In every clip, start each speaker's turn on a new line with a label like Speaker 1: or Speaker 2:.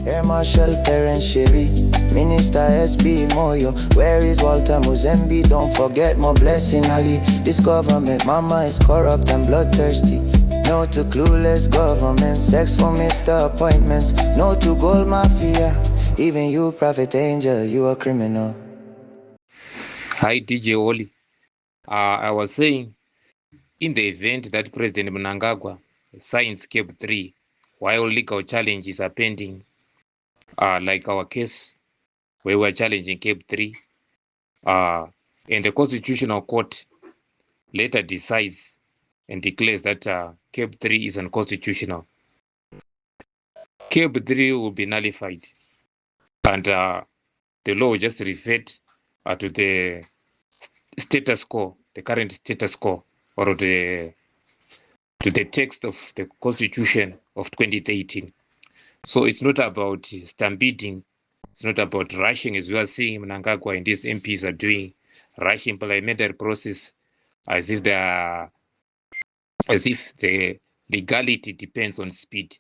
Speaker 1: Air Marshal Terence Sherry, Minister SB Moyo. Where is Walter Muzembe? Don't forget my blessing Ali. This government, mama, is corrupt and bloodthirsty. No to clueless government, sex for Mr. Appointments. No to gold mafia. Even you, Prophet Angel, you a criminal.
Speaker 2: Hi, DJ Oli. I was saying, in the event that President Mnangagwa signs CAB3, while legal challenges are pending, like our case where we're challenging CAB3, and the Constitutional Court later decides and declares that CAB3 is unconstitutional, CAB3 will be nullified, and the law will just revert to the status quo, the current status quo, or to the text of the Constitution of 2018. So it's not about stampeding, it's not about rushing, as we are seeing Mnangagwa and these MPs are doing, rushing parliamentary process as if the legality depends on speed.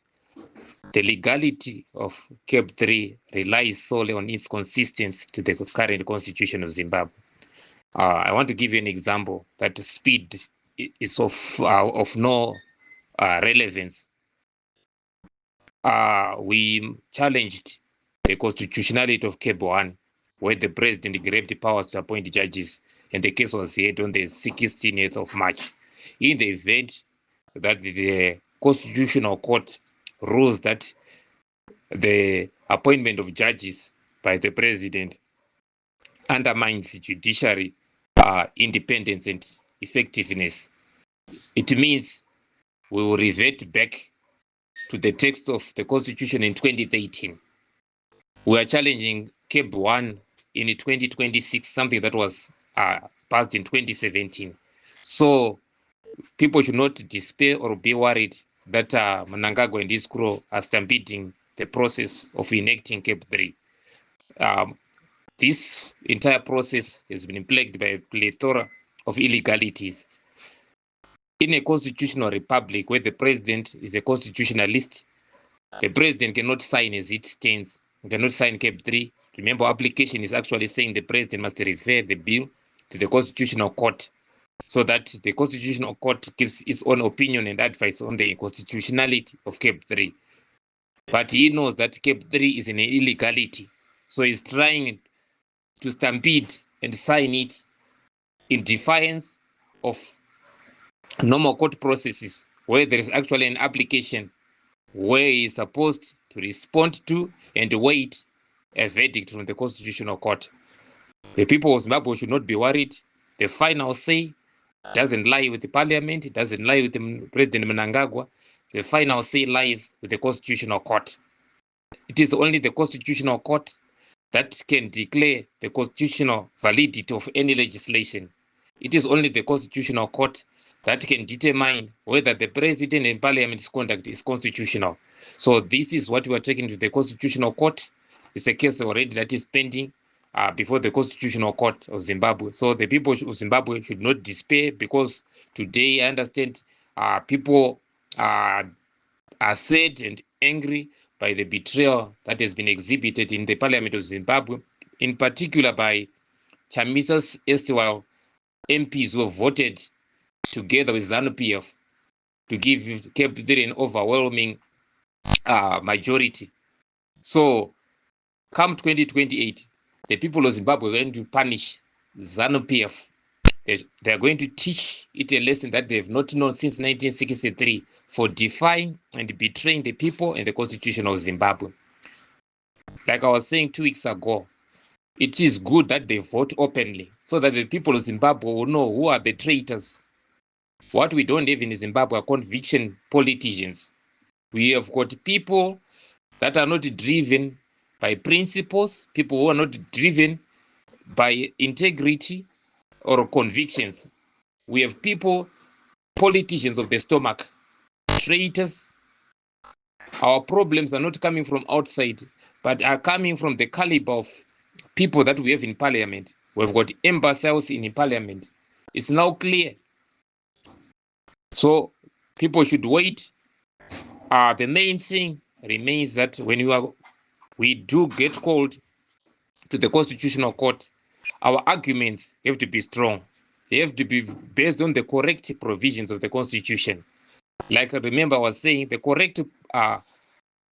Speaker 2: The legality of CAB3 relies solely on its consistency to the current constitution of Zimbabwe. I want to give you an example that speed is of no relevance. We challenged the constitutionality of CAB1, where the president grabbed the powers to appoint judges, and the case was heard on the 16th of March. In the event that the Constitutional Court rules that the appointment of judges by the president undermines judiciary independence and effectiveness, it means we will revert back to the text of the Constitution in 2013. We are challenging CAB1 in 2026, something that was passed in 2017. So people should not despair or be worried that Mnangagwa and his crew are stampeding the process of enacting CAB3. This entire process has been plagued by a plethora of illegalities. In a constitutional republic where the president is a constitutionalist, the president cannot sign as it stands. He cannot sign CAB3. Remember, application is actually saying the president must refer the bill to the Constitutional Court so that the Constitutional Court gives its own opinion and advice on the constitutionality of CAB3. But he knows that CAB3 is an illegality, so he's trying to stampede and sign it in defiance of normal court processes where there is actually an application where he is supposed to respond to and wait a verdict from the Constitutional Court. The people of Zimbabwe should not be worried. The final say doesn't lie with the parliament, it doesn't lie with the President Mnangagwa. The final say lies with the Constitutional Court. It is only the Constitutional Court that can declare the constitutional validity of any legislation. It is only the Constitutional Court that can determine whether the president and parliament's conduct is constitutional. So this is what we are taking to the Constitutional Court. It's a case already that is pending before the Constitutional Court of Zimbabwe. So the people of Zimbabwe should not despair, because today I understand people are sad and angry by the betrayal that has been exhibited in the Parliament of Zimbabwe, in particular by Chamisa's erstwhile MPs who have voted together with ZANU-PF to give CAB3 an overwhelming majority. So come 2028, the people of Zimbabwe are going to punish ZANU-PF. They are going to teach it a lesson that they have not known since 1963 for defying and betraying the people and the Constitution of Zimbabwe. Like I was saying 2 weeks ago, it is good that they vote openly so that the people of Zimbabwe will know who are the traitors. What we don't have in Zimbabwe are conviction politicians. We have got people that are not driven by principles, people who are not driven by integrity or convictions. We have people, politicians of the stomach, traitors. Our problems are not coming from outside, but are coming from the caliber of people that we have in parliament. We've got imbeciles in parliament. It's now clear. So people should wait. The main thing remains that when you are we do get called to the Constitutional Court, our arguments have to be strong. They have to be based on the correct provisions of the Constitution. Like I remember I was saying, the correct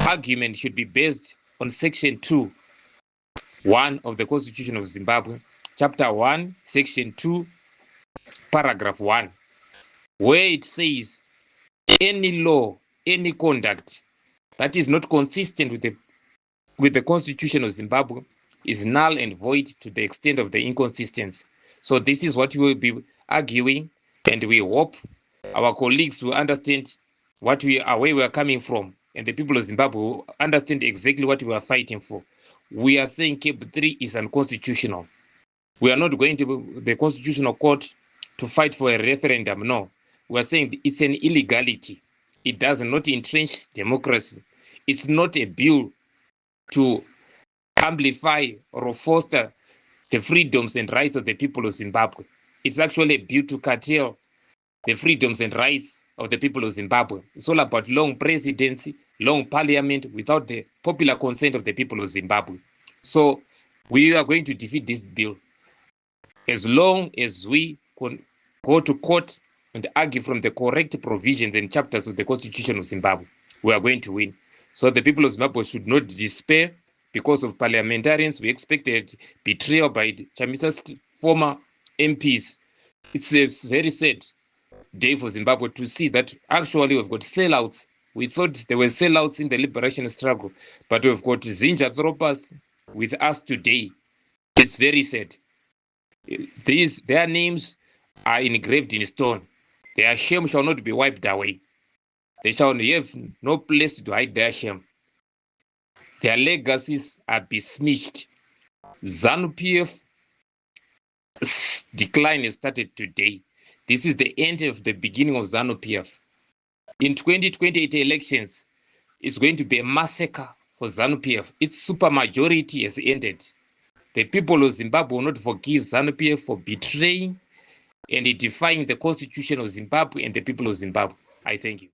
Speaker 2: argument should be based on Section 2(1) of the Constitution of Zimbabwe, Chapter 1, Section 2, Paragraph 1, where it says any law, any conduct that is not consistent with the Constitution of Zimbabwe is null and void to the extent of the inconsistency. So this is what we will be arguing, and we hope our colleagues will understand where we are coming from, and the people of Zimbabwe will understand exactly what we are fighting for. We are saying CAB3 is unconstitutional. We are not going to the Constitutional Court to fight for a referendum. No, we are saying it's an illegality. It does not entrench democracy. It's not a bill to amplify or foster the freedoms and rights of the people of Zimbabwe. It's actually a bill to curtail the freedoms and rights of the people of Zimbabwe. It's all about long presidency, long parliament without the popular consent of the people of Zimbabwe. So we are going to defeat this bill. As long as we go to court and argue from the correct provisions and chapters of the Constitution of Zimbabwe, we are going to win. So the people of Zimbabwe should not despair because of parliamentarians. We expected betrayal by Chamisa's former MPs. It's a very sad day for Zimbabwe to see that actually we've got sellouts. We thought there were sellouts in the liberation struggle, but we've got Zinja Tropas with us today. It's very sad. Their names are engraved in stone. Their shame shall not be wiped away. They shall have no place to hide their shame. Their legacies are besmirched. ZANU-PF decline has started today. This is the end of the beginning of ZANU-PF. In 2028 elections, it's going to be a massacre for ZANU-PF. Its supermajority has ended. The people of Zimbabwe will not forgive ZANU-PF for betraying and defying the Constitution of Zimbabwe and the people of Zimbabwe. I thank you.